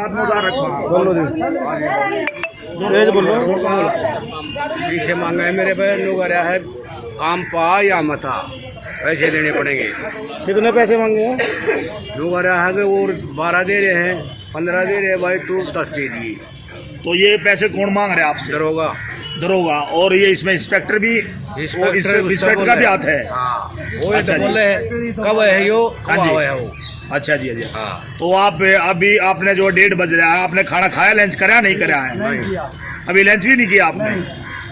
साथ में उधार रखो। बोलो जी, तेज बोलो। पीछे मांगा है मेरे पे लोग आ रहा है आम पा या मथा पैसे देने पड़ेंगे। कितने पैसे मांगे हैं? लोग आ रहा है कि वो 12 दे रहे हैं, 15 दे रहे हैं भाई, तू 10 दे दिए। तो ये पैसे कौन मांग रहे हैं आपसे? दरोगा। दरोगा। और ये इसमें इंस्पेक्टर भी, इंस्पेक्टर का भी हाथ है? हाँ, वो अच्छा जी। बोले कब है यो, हाँ कब जी। आवे है वो। अच्छा जी, अच्छा। हाँ। तो आप अभी आपने जो 1:30 बज रहा है, आपने खाना खाया, लंच करा नहीं करा है? अभी लंच भी नहीं किया आपने?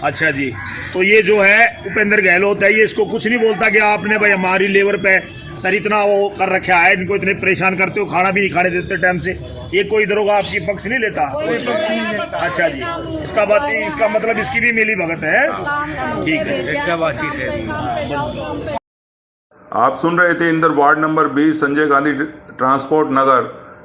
अच्छा जी। तो ये जो है उपेंद्र गहलोत है, ये इसको कुछ नहीं बोलता कि आपने भाई हमारी लेबर पे सर इतना वो कर रखा है, इनको इतने परेशान करते हो, खाना भी नहीं खाने देते टाइम से? ये कोई दरोगा आपकी पक्ष नहीं लेता? अच्छा जी। इसका मतलब इसकी भी मिली भगत है। ठीक है, क्या बातचीत है। आप सुन रहे थे Inder ward number 20 Sanjay Gandhi transport Nagar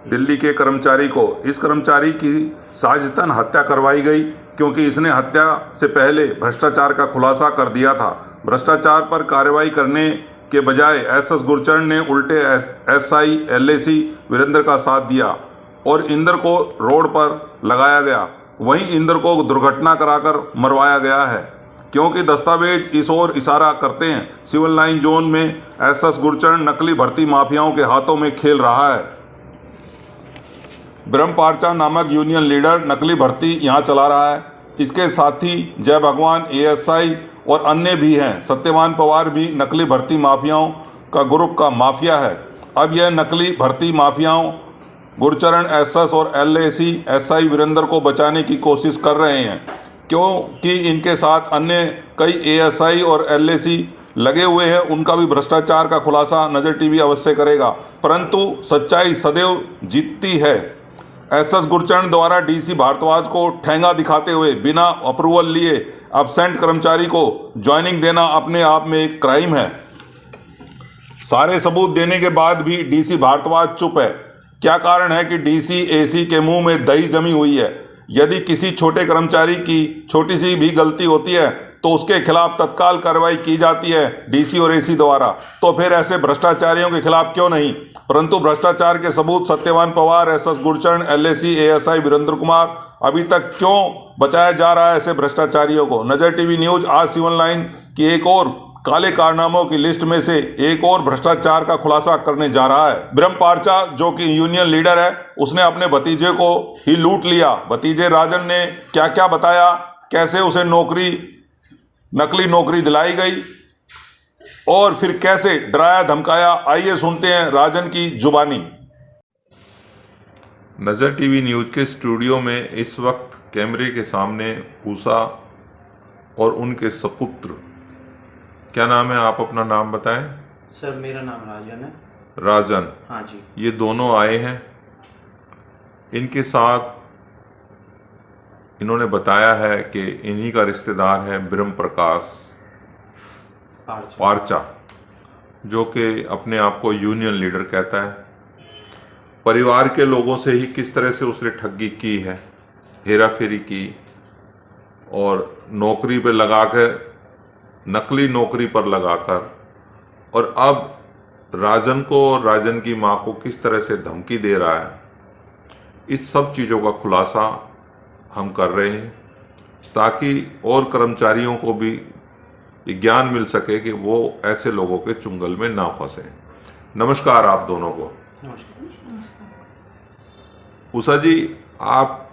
Delhi के कर्मचारी को। इस कर्मचारी की साजितन हत्या करवाई गई क्योंकि इसने हत्या से पहले भ्रष्टाचार का खुलासा कर दिया था। भ्रष्टाचार पर कार्रवाई करने के बजाय एसएस गुरचरण ने उल्टे एसआई एलएसी वीरेंद्र का साथ दिया और इंदर को रोड पर लगाया गया। वहीं इंदर को दुर्घटना कराकर मरवाया गया है क्योंकि दस्तावेज इस ओर इशारा करते हैं। सिविल लाइन जोन में एसएस गुरचरण नकली भर्ती माफियाओं के हाथों में खेल रहा है। ब्रह्मपार्चा नामक यूनियन लीडर नकली भर्ती यहां चला रहा है। इसके साथी जय भगवान एएसआई और अन्य भी हैं। सत्यवान पवार भी नकली भर्ती माफियाओं का ग्रुप का माफिया है। अब यह नकली भर्ती माफियाओं गुरचरण एसएस और एलएसी एसआई वीरेंद्र को बचाने की कोशिश कर रहे हैं क्योंकि इनके साथ अन्य कई एएसआई और एलएसी लगे हुए हैं। उनका भी भ्रष्टाचार का खुलासा नजर टीवी अवश्य करेगा, परंतु सच्चाई सदैव जीतती है। एसएस गुरचरण द्वारा डीसी भारद्वाज को ठेंगा दिखाते हुए बिना अप्रूवल लिए एब्सेंट कर्मचारी को ज्वाइनिंग देना अपने आप में एक क्राइम है। सारे सबूत देने के बाद भी डीसी भारद्वाज चुप है। क्या कारण है कि डीसी एसी के मुंह में दही जमी हुई है? यदि किसी छोटे कर्मचारी की छोटी सी भी गलती होती है तो उसके खिलाफ तत्काल कार्रवाई की जाती है डीसी और एसी द्वारा, तो फिर ऐसे भ्रष्टाचारियों के खिलाफ क्यों नहीं? परंतु भ्रष्टाचार के सबूत Satyavan Pawar, SS Gurcharan, LAC, ASI Virendra Kumar, अभी तक क्यों बचाया जा रहा है ऐसे भ्रष्टाचारियों को? नजर टीवी न्यूज आज सिविल लाइन की एक और काले कारनामों की लिस्ट में से एक और भ्रष्टाचार का खुलासा करने जा रहा है। ब्रह्मपार्चा जो कि यूनियन लीडर है, उसने अपने भतीजे को ही लूट लिया। भतीजे राजन ने क्या क्या बताया, कैसे उसे नकली नौकरी दिलाई गई और फिर कैसे डराया धमकाया, आइए सुनते हैं राजन की जुबानी। नज़र टीवी न्यूज़ के स्टूडियो में इस वक्त कैमरे के सामने उषा और उनके सपुत्र, क्या नाम है, आप अपना नाम बताएं। सर मेरा नाम राजन है। राजन, हाँ जी। ये दोनों आए हैं। इनके साथ इन्होंने बताया है कि इन्हीं का रिश्तेदार है ब्रह्म प्रकाश पार्चा, जो कि अपने आप को यूनियन लीडर कहता है। परिवार के लोगों से ही किस तरह से उसने ठगी की है, हेरा फेरी की और नौकरी पे लगाकर, नकली नौकरी पर लगाकर, और अब राजन को और राजन की मां को किस तरह से धमकी दे रहा है। इस सब चीज़ों का खुलासा हम कर रहे हैं ताकि और कर्मचारियों को भी ज्ञान मिल सके कि वो ऐसे लोगों के चुंगल में ना फंसे। नमस्कार आप दोनों को। उषा जी, आप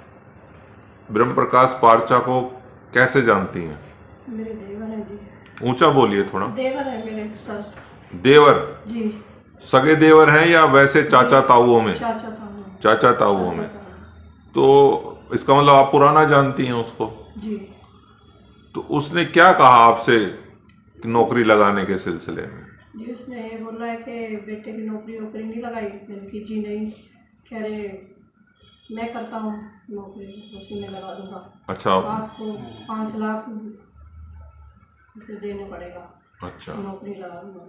ब्रह्म प्रकाश पार्चा को कैसे जानती हैं? मेरे देवर है जी। ऊंचा बोलिए थोड़ा। देवर है मेरे सर। देवर जी। सगे देवर हैं या वैसे चाचा ताऊओं में? चाचा ताऊओं में। तो इसका मतलब आप पुराना जानती हैं उसको? जी। तो उसने क्या कहा आपसे नौकरी लगाने के सिलसिले में? जी, उसने ये बोला है कि बेटे की नौकरी नहीं लगाई। मैंने की जी नहीं, कह रहे मैं करता हूँ नौकरी, उसी में लगा दूंगा। अच्छा। आपको 5 लाख देने पड़ेगा। अच्छा, नौकरी लगा दूंगा।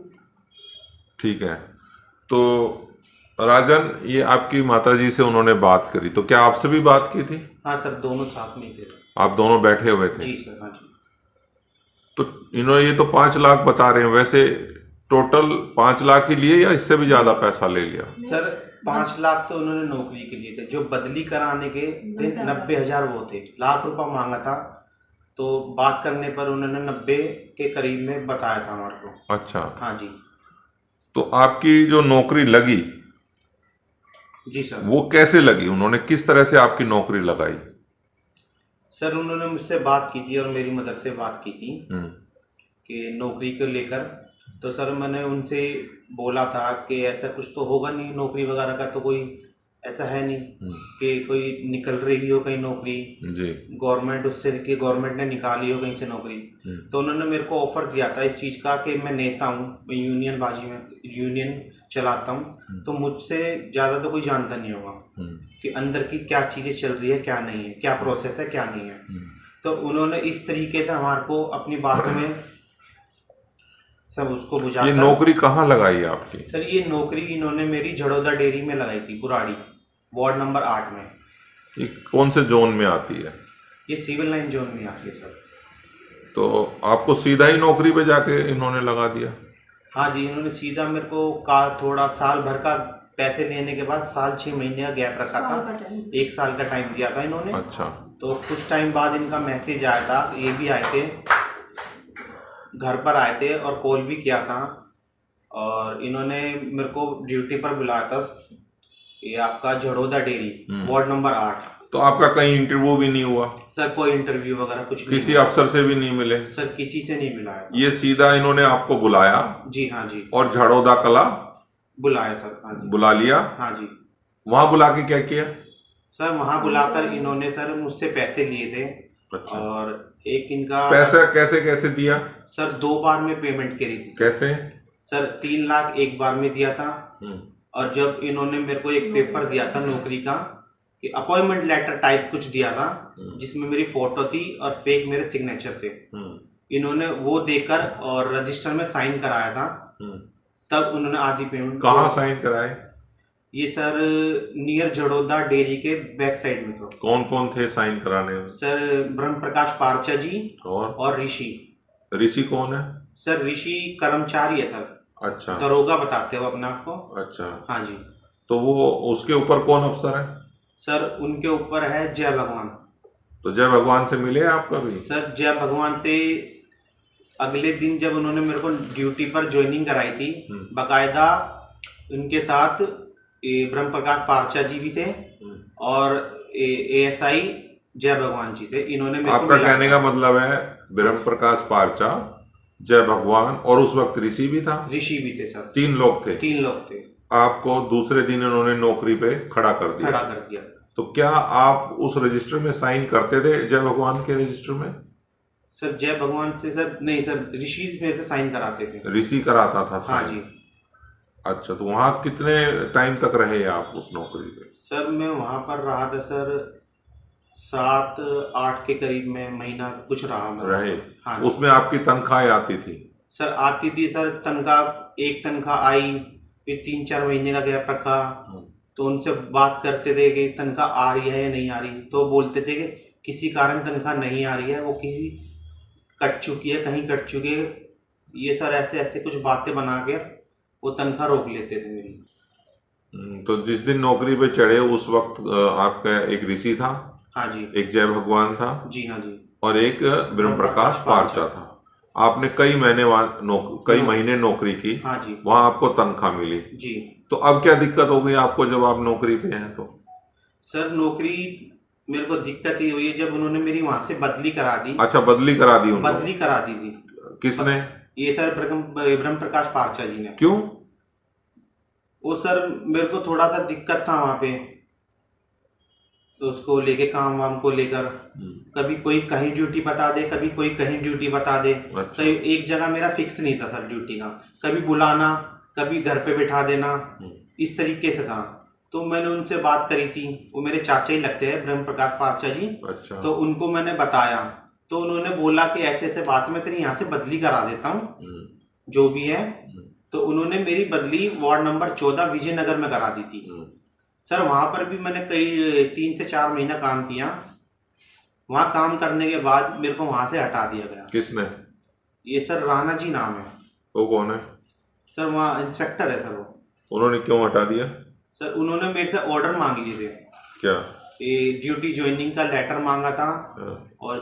ठीक है। तो राजन, ये आपकी माताजी से उन्होंने बात करी, तो क्या आपसे भी बात की थी? हाँ सर, दोनों साथ में ही थे। आप दोनों बैठे हुए थे? जी सर। हाँ जी। तो इन्होंने ये तो 5 लाख बता रहे हैं, वैसे टोटल 5 लाख ही लिए या इससे भी ज्यादा पैसा ले लिया? सर 5 लाख तो उन्होंने नौकरी के लिए थे, जो बदली कराने के थे 90,000 वो थे, लाख रुपया मांगा था। तो बात करने पर उन्होंने 90 के करीब में बताया था हमारे को। अच्छा, हाँ जी। तो आपकी जो नौकरी लगी जी सर। वो कैसे लगी? उन्होंने किस तरह से आपकी नौकरी लगाई? सर उन्होंने मुझसे बात की थी और मेरी मदर से बात की थी कि नौकरी को लेकर। तो सर मैंने उनसे बोला था कि ऐसा कुछ तो होगा नहीं, नौकरी वगैरह का तो कोई ऐसा है नहीं कि कोई निकल रही हो कहीं नौकरी जी, गवर्नमेंट उससे कि गवर्नमेंट ने निकाली हो कहीं से नौकरी। तो उन्होंने मेरे को ऑफर दिया था इस चीज़ का कि मैं नेता हूँ, मैं यूनियनबाजी में यूनियन चलाता हूँ, तो मुझसे ज़्यादा तो कोई जानता नहीं होगा कि अंदर की क्या चीज़ें चल रही है क्या नहीं है, क्या प्रोसेस है क्या नहीं है। तो उन्होंने इस तरीके से हमारे को अपनी बातों में सब उसको बुझा। ये नौकरी कहाँ लगाई है आपकी? सर ये नौकरी इन्होंने मेरी झड़ौदा डेयरी में लगाई थी, बुराड़ी वार्ड नंबर 8 में। ये कौन से जोन में आती है? ये सिविल लाइन जोन में आती है सर। तो आपको सीधा ही नौकरी पे जाके इन्होंने लगा दिया? हाँ जी, इन्होंने सीधा मेरे को थोड़ा साल भर का पैसे लेने के बाद 6 महीने का गैप रखा था, 1 साल का टाइम दिया था इन्होंने। अच्छा, तो कुछ टाइम बाद इनका मैसेज आया था, ये भी आए थे, घर पर आए थे और कॉल भी किया था, और इन्होंने मेरे को ड्यूटी पर बुलाया था, ये आपका झड़ौदा डेयरी वार्ड नंबर 8। तो आपका कहीं इंटरव्यू भी नहीं हुआ? सर कोई इंटरव्यू वगैरह कुछ नहीं, किसी अफसर से भी नहीं मिले? सर किसी से नहीं मिलाया। ये सीधा इन्होंने आपको बुलाया? जी हाँ जी, और झड़ौदा कला बुलाया सर। हाँ जी, बुला लिया? हाँ जी। वहां बुला के क्या किया? सर वहाँ बुलाकर इन्होंने सर मुझसे पैसे लिए थे। अच्छा। और एक इनका पैसा कैसे कैसे दिया? सर 2 बार में पेमेंट करी थी। कैसे? सर 3 लाख एक बार में दिया था, और जब इन्होंने मेरे को एक पेपर दिया था नौकरी का कि अपॉइंटमेंट लेटर टाइप कुछ दिया था, जिसमें मेरी फोटो थी और फेक मेरे सिग्नेचर थे, इन्होंने वो देकर और रजिस्टर में साइन कराया था, तब उन्होंने आधी पेमेंट। कहाँ साइन कराए? ये सर नियर झड़ौदा डेयरी के बैक साइड में था। कौन कौन थे साइन कराने में? सर ब्रह्म प्रकाश पारचा जी और ऋषि। ऋषि कौन है? सर ऋषि कर्मचारी है सर। अच्छा, दरोगा बताते हो अपने आप को। अच्छा, हाँ जी। तो वो उसके ऊपर कौन अफसर है? सर उनके ऊपर है जय भगवान। तो जय भगवान से मिले आप कभी? सर जय भगवान से अगले दिन जब उन्होंने मेरे को ड्यूटी पर ज्वाइनिंग कराई थी, बाकायदा उनके साथ ब्रह्म प्रकाश पारचा जी भी थे और ASI जय भगवान जी थे। इन्होंने मेरे आपका कहने का मतलब है ब्रह्म प्रकाश पारचा, जय भगवान और उस वक्त ऋषि भी था? ऋषि भी थे सर। 3 लोग थे? 3 लोग थे। आपको दूसरे दिन इन्होंने नौकरी पे खड़ा कर दिया? तो क्या आप उस रजिस्टर में साइन करते थे, जय भगवान के रजिस्टर में? सर जय भगवान से सर नहीं सर, ऋषि में से साइन कराते थे। ऋषि कराता था हाँ साइन? जी। अच्छा, तो वहाँ कितने टाइम तक रहे आप उस नौकरी पे? सर मैं वहाँ पर रहा था सर 7-8 के करीब में, महीना कुछ रहा मैं रहे। हाँ। उसमें आपकी तनख्वाह आती थी? सर आती थी सर, तनख्वाह एक तनख्वाह आई, फिर 3-4 महीने का गैप रखा, तो उनसे बात करते थे कि तनख्वाह आ रही है या नहीं आ रही, तो बोलते थे कि किसी कारण तनख्वाह नहीं आ रही है, वो किसी कट चुकी है, कहीं कट चुकी है, ये सर ऐसे ऐसे कुछ बातें बना के वो तनख्वाह रोक लेते थे मेरी। तो जिस दिन नौकरी पे चढ़े उस वक्त आपका एक ऋषि था? हाँ जी। एक जय भगवान था? जी हाँ जी। और एक ब्रह्म प्रकाश पारचा था। आपने कई महीने नौकरी की। हाँ जी। वहां आपको तनख्वाह मिली जी। तो अब क्या दिक्कत हो गई आपको जब आप नौकरी पे हैं? तो सर नौकरी मेरे को दिक्कत ही हुई है जब उन्होंने मेरी वहां से बदली करा दी। अच्छा, बदली करा दी उनको? बदली करा दी थी। किसने? ये सर ब्रह्म प्रकाश पारचा जी ने। क्यों? वो सर मेरे को थोड़ा सा दिक्कत था वहाँ पे, तो उसको लेके काम वाम को लेकर, कभी कोई कहीं ड्यूटी बता दे, कभी कोई कहीं ड्यूटी बता दे। अच्छा। तो एक जगह मेरा फिक्स नहीं था सर ड्यूटी का, कभी बुलाना, कभी घर पे बिठा देना, इस तरीके से था। तो मैंने उनसे बात करी थी, वो मेरे चाचा ही लगते हैं ब्रह्म प्रकाश पारचा जी। अच्छा। तो उनको मैंने बताया, तो उन्होंने बोला कि ऐसे ऐसे बात मैं तेरी यहाँ से बदली करा देता हूँ जो भी है। तो उन्होंने मेरी बदली वार्ड नंबर 14 विजयनगर में करा दी थी। सर वहाँ पर भी मैंने कई 3 से 4 महीना काम किया। वहाँ काम करने के बाद मेरे को वहाँ से हटा दिया गया। किसने? ये सर राणा जी नाम है। वो कौन है? सर वहाँ इंस्पेक्टर है सर वो। उन्होंने क्यों हटा दिया? सर उन्होंने मेरे से ऑर्डर मांग लिए थे, क्या? ये ड्यूटी ज्वाइनिंग का लेटर मांगा था, हाँ। और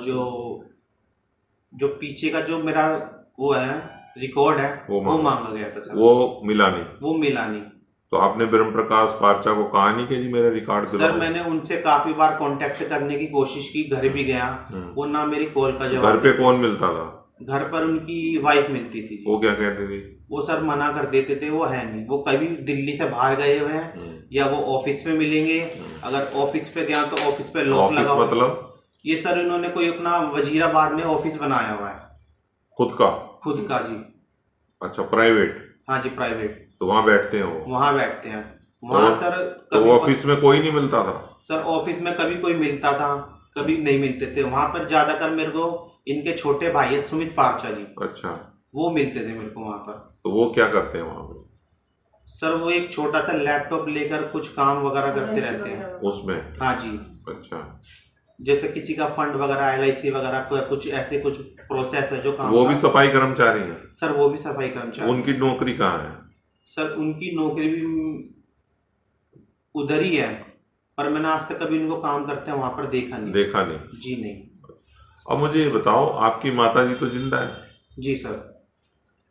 जो पीछे का जो मेरा वो है रिकॉर्ड है वो मांगा गया था सर। वो मिला नहीं? वो मिला नहीं। तो आपने ब्रह्म प्रकाश पारचा को कहा नहीं कि जी मेरा रिकॉर्ड सर दिलाओ? मैंने उनसे काफी बार कांटेक्ट करने की कोशिश की, घर भी गया, वो ना मेरी कॉल का जवाब। घर पे कौन मिलता था? घर पर उनकी वाइफ मिलती थी। वो क्या कहती थी? वो सर मना कर देते थे, वो है नहीं, वो कभी दिल्ली से बाहर गए हुए हैं, या वो ऑफिस में मिलेंगे। अगर ऑफिस पे गया तो ऑफिस पे लॉक लगा हुआ। मतलब? ये सर इन्होंने कोई अपना वजीराबाद में ऑफिस बनाया हुआ है। खुद का? खुद का जी। अच्छा, प्राइवेट? हाँ जी, प्राइवेट। तो वहाँ बैठते हैं वो? वहाँ बैठते हैं। वहाँ सर तो ऑफिस में कोई नहीं मिलता था? सर ऑफिस में कभी कोई मिलता था, कभी नहीं मिलते थे। वहाँ पर ज्यादातर मेरे को इनके छोटे भाई है सुमित पारचा जी। अच्छा। वो मिलते थे मेरे को वहाँ पर। तो वो क्या करते हैं वहाँ पे? सर वो एक छोटा सा लैपटॉप लेकर कुछ काम वगैरह करते रहते हैं उसमें? हाँ जी। अच्छा। जैसे किसी का फंड वगैरह, LIC वगैरह, कुछ ऐसे कुछ प्रोसेस है जो काम। वो भी सफाई कर्मचारी हैं? सर वो भी सफाई कर्मचारी। उनकी नौकरी कहाँ है? सर उनकी नौकरी भी उधर ही है, पर मैंने आज तक कभी उनको काम करते हैं वहां पर देखा नहीं। देखा नहीं? जी नहीं। अब मुझे ये बताओ, आपकी माता जी तो जिंदा है? जी सर।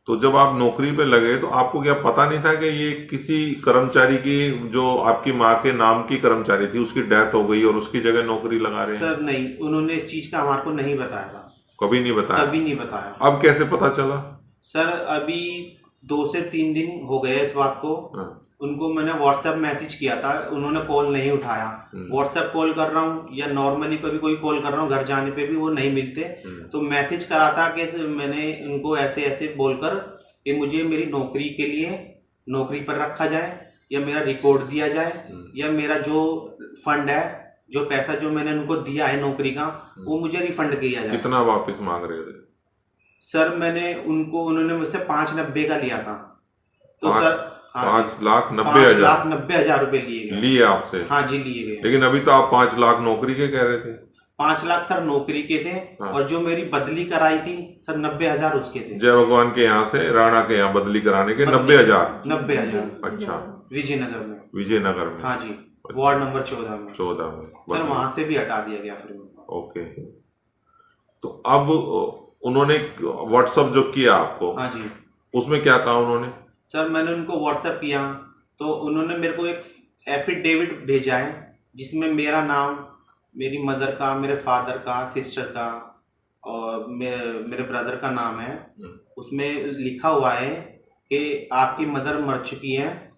तो जब आप नौकरी पे लगे तो आपको क्या पता नहीं था कि ये किसी कर्मचारी की, जो आपकी माँ के नाम की कर्मचारी थी, उसकी डेथ हो गई और उसकी जगह नौकरी लगा रहे हैं? सर नहीं, उन्होंने इस चीज का हमारे को नहीं बताया था। कभी नहीं बताया? कभी नहीं बताया। अब कैसे पता चला? सर अभी 2 से 3 दिन हो गए इस बात को। उनको मैंने व्हाट्सएप मैसेज किया था, उन्होंने कॉल नहीं उठाया। व्हाट्सएप कॉल कर रहा हूँ या नॉर्मली कभी कोई कॉल कर रहा हूँ, घर जाने पे भी वो नहीं मिलते। तो मैसेज करा था कि मैंने उनको ऐसे ऐसे बोलकर कि मुझे मेरी नौकरी के लिए नौकरी पर रखा जाए, या मेरा रिकॉर्ड दिया जाए, या मेरा जो फंड है, जो पैसा जो मैंने उनको दिया है नौकरी का, वो मुझे रिफंड किया जाए। कितना वापस मांग रहे थे? सर उन्होंने मुझसे 590 का लिया था। तो सर 5,90,000 रुपए लिए आपसे? हाँ जी, लिए गए। लेकिन अभी तो आप 5 लाख नौकरी के कह रहे थे। 5 लाख सर नौकरी के थे। हाँ। और जो मेरी बदली कराई थी सर 90,000 उसके थे। जय भगवान के यहाँ से राणा के यहाँ बदली कराने के 90,000? 90,000। अच्छा। विजयनगर में? विजयनगर में? हाँ जी, वार्ड नंबर 14 में। 14 में सर वहां से भी हटा दिया गया फिर। ओके। तो अब उन्होंने व्हाट्सएप जो किया आपको, हाँ जी, उसमें क्या कहा उन्होंने? सर मैंने उनको व्हाट्सएप किया तो उन्होंने मेरे को एक एफिडेविट भेजा है, जिसमें मेरा नाम, मेरी मदर का, मेरे फादर का, सिस्टर का और मेरे ब्रदर का नाम है। उसमें लिखा हुआ है कि आपकी मदर मर चुकी है,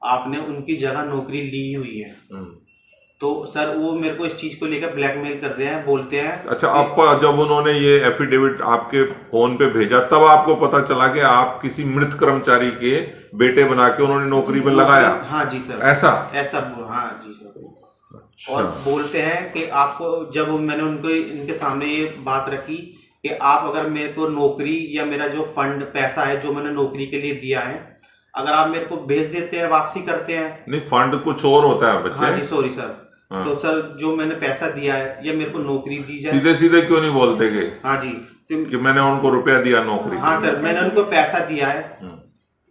आपने उनकी जगह नौकरी ली हुई है। तो सर वो मेरे को इस चीज को लेकर ब्लैकमेल कर रहे हैं, बोलते हैं। अच्छा, आप जब उन्होंने ये एफिडेविट आपके फोन पे भेजा तब आपको पता चला कि आप किसी मृत कर्मचारी के बेटे बना के उन्होंने नौकरी पे लगाया? हाँ जी सर। ऐसा? हाँ जी सर। और बोलते हैं कि आपको, जब मैंने उनको इनके सामने ये बात रखी कि आप अगर मेरे को नौकरी या मेरा जो फंड पैसा है जो मैंने नौकरी के लिए दिया है, अगर आप मेरे को भेज देते हैं, वापसी करते हैं। नहीं, फंड कुछ और होता है बच्चे। हाँ जी, सॉरी सर। हाँ। तो सर जो मैंने पैसा दिया है या मेरे को नौकरी दी जाए। सीधे सीधे क्यों नहीं बोलते कि? हाँ जी, कि मैंने उनको रुपया दिया नौकरी? हाँ सर, मैंने उनको पैसा दिया है।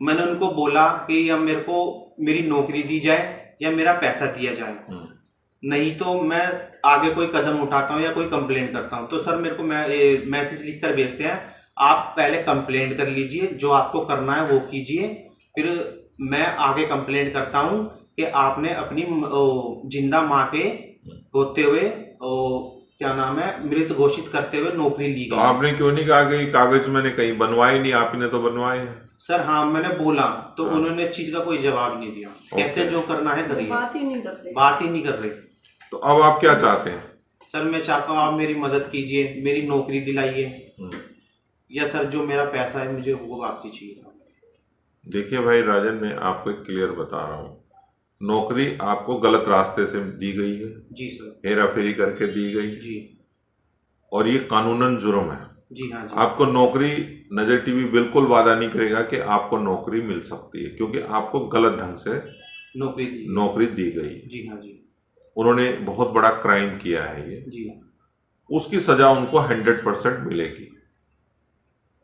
मैंने उनको बोला कि या मेरे को मेरी नौकरी दी जाए या मेरा पैसा दिया जाए, नहीं तो मैं आगे कोई कदम उठाता हूँ या कोई कंप्लेंट करता हूँ। तो सर मेरे को मैसेज लिख कर भेजते हैं, आप पहले कंप्लेंट कर लीजिए, जो आपको करना है वो कीजिए, फिर मैं आगे कंप्लेंट करता हूँ कि आपने अपनी जिंदा माँ के होते हुए क्या नाम है, मृत घोषित करते हुए नौकरी ली गई। तो आपने क्यों नहीं कहा कि कागज मैंने कहीं बनवाए नहीं, आपने तो बनवाए हैं? सर हाँ, मैंने बोला तो उन्होंने इस चीज का कोई जवाब नहीं दिया। कहते जो करना है करिए, बात ही नहीं कर रहे। तो अब आप क्या चाहते हैं? सर मैं चाहता हूँ आप मेरी मदद कीजिए, मेरी नौकरी दिलाइए, या सर जो मेरा पैसा है मुझे वो वापसी चाहिए। देखिए भाई राजन, मैं आपको क्लियर बता रहा हूँ, नौकरी आपको गलत रास्ते से दी गई है। जी सर। हेरा फेरी करके दी गई जी, और ये कानूनन जुर्म है। जी हाँ जी। आपको नौकरी, नजर टीवी बिल्कुल वादा नहीं करेगा कि आपको नौकरी मिल सकती है, क्योंकि आपको गलत ढंग से नौकरी दी गई है। जी हाँ जी। उन्होंने बहुत बड़ा क्राइम किया है ये जी। उसकी सजा उनको 100% मिलेगी।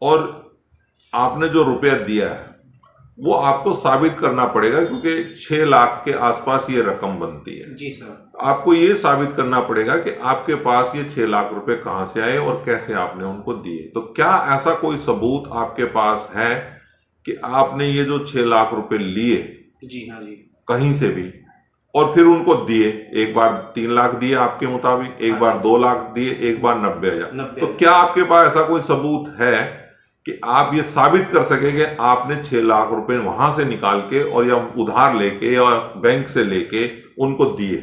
और आपने जो रुपया दिया है वो आपको साबित करना पड़ेगा, क्योंकि 6 लाख के आसपास ये रकम बनती है। जी सर। आपको ये साबित करना पड़ेगा कि आपके पास ये 6 लाख रुपए कहाँ से आए और कैसे आपने उनको दिए। तो क्या ऐसा कोई सबूत आपके पास है कि आपने ये जो 6 लाख रुपए लिए जी हाँ जी, कहीं से भी और फिर उनको दिए? एक बार 3 लाख दिए आपके मुताबिक, एक बार 2 लाख दिए, एक बार 90,000। तो क्या आपके पास ऐसा कोई सबूत है कि आप ये साबित कर सके कि आपने 6 लाख रुपए वहां से निकाल के और या उधार लेके या बैंक से लेके उनको दिए?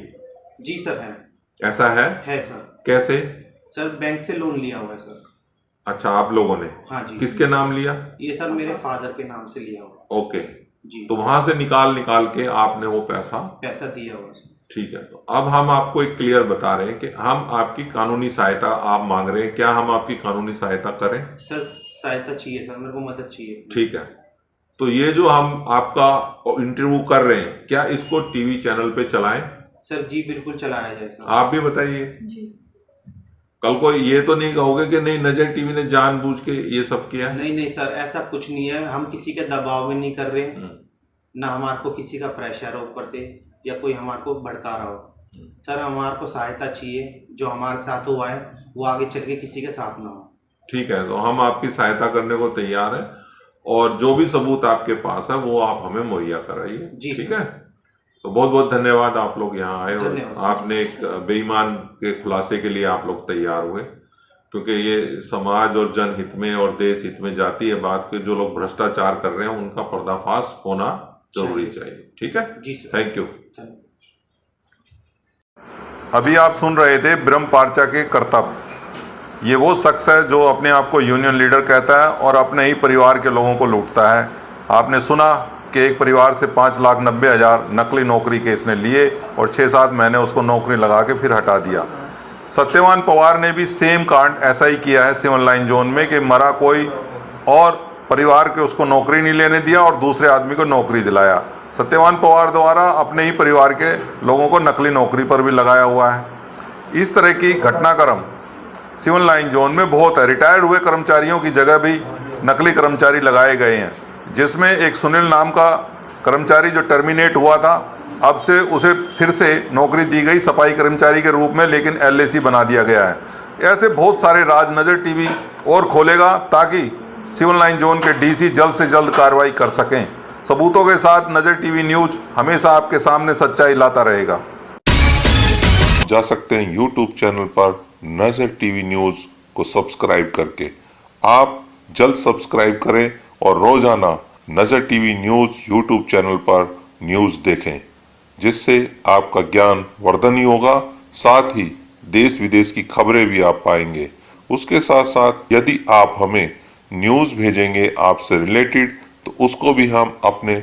जी सर है। ऐसा है सर। कैसे? सर बैंक से लोन लिया हुआ है सर। अच्छा, आप लोगों ने? हाँ जी। किसके नाम लिया? ये सर मेरे फादर के नाम से लिया हुआ। ओके जी। तो वहां से निकाल के आपने वो पैसा दिया हुआ। ठीक है। तो अब हम आपको एक क्लियर बता रहे हैं कि हम आपकी कानूनी सहायता आप मांग रहे हैं, क्या हम आपकी कानूनी सहायता करें? सर सहायता चाहिए सर, मेरे को मदद चाहिए। ठीक है। तो ये जो हम आपका इंटरव्यू कर रहे हैं, क्या इसको टीवी चैनल पे चलाएं? सर जी बिल्कुल चलाया जाए सर। आप भी बताइए। जी। कल को ये तो नहीं कहोगे कि नहीं नजर टीवी ने जानबूझ के ये सब किया? नहीं सर, ऐसा कुछ नहीं है। हम किसी के दबाव में नहीं कर रहे, ना हमारे को किसी का प्रेशर हो ऊपर से या कोई हमारे को भड़का रहा हो। सर हमारे को सहायता चाहिए, जो हमारे साथ हुआ है वो आगे चल के किसी के साथ ना हो। ठीक है, तो हम आपकी सहायता करने को तैयार हैं और जो भी सबूत आपके पास है वो आप हमें मुहैया कराइए। जी ठीक है। तो बहुत बहुत धन्यवाद, आप लोग यहाँ आए और धन्यवाद। आपने एक बेईमान के खुलासे के लिए आप लोग तैयार हुए, क्योंकि ये समाज और जनहित में और देश हित में जाती है बात कि जो लोग भ्रष्टाचार कर रहे हैं उनका पर्दाफाश होना जरूरी चाहिए। ठीक है जी सर। Thank you. अभी आप सुन रहे थे ब्रह्म पार्चा के कर्तव्य। ये वो शख्स है जो अपने आप को यूनियन लीडर कहता है और अपने ही परिवार के लोगों को लूटता है। आपने सुना कि एक परिवार से 5,90,000 नकली नौकरी के इसने लिए और 6-7 महीने उसको नौकरी लगा के फिर हटा दिया। सत्यवान पवार ने भी सेम कांड ऐसा ही किया है सिविल लाइन जोन में कि मरा कोई और परिवार के उसको नौकरी नहीं लेने दिया और दूसरे आदमी को नौकरी दिलाया। सत्यवान पवार द्वारा अपने ही परिवार के लोगों को नकली नौकरी पर भी लगाया हुआ है। इस तरह की घटनाक्रम सिविल लाइन जोन में बहुत है। रिटायर्ड हुए कर्मचारियों की जगह भी नकली कर्मचारी लगाए गए हैं, जिसमें एक सुनील नाम का कर्मचारी जो टर्मिनेट हुआ था, अब से उसे फिर से नौकरी दी गई सफाई कर्मचारी के रूप में, लेकिन LAC बना दिया गया है। ऐसे बहुत सारे राज नज़र टीवी और खोलेगा ताकि सिविल लाइन जोन के DC जल्द से जल्द कार्रवाई कर सकें। सबूतों के साथ नज़र टीवी न्यूज़ हमेशा आपके सामने सच्चाई लाता रहेगा। जा सकते हैं YouTube चैनल पर नजर टीवी न्यूज़ को सब्सक्राइब करके। आप जल्द सब्सक्राइब करें और रोजाना नजर टीवी न्यूज़ YouTube चैनल पर न्यूज़ देखें, जिससे आपका ज्ञान वर्धन होगा। साथ ही देश विदेश की खबरें भी आप पाएंगे। उसके साथ साथ यदि आप हमें न्यूज़ भेजेंगे आपसे रिलेटेड, तो उसको भी हम अपने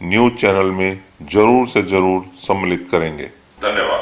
न्यूज़ चैनल में जरूर से जरूर सम्मिलित करेंगे। धन्यवाद।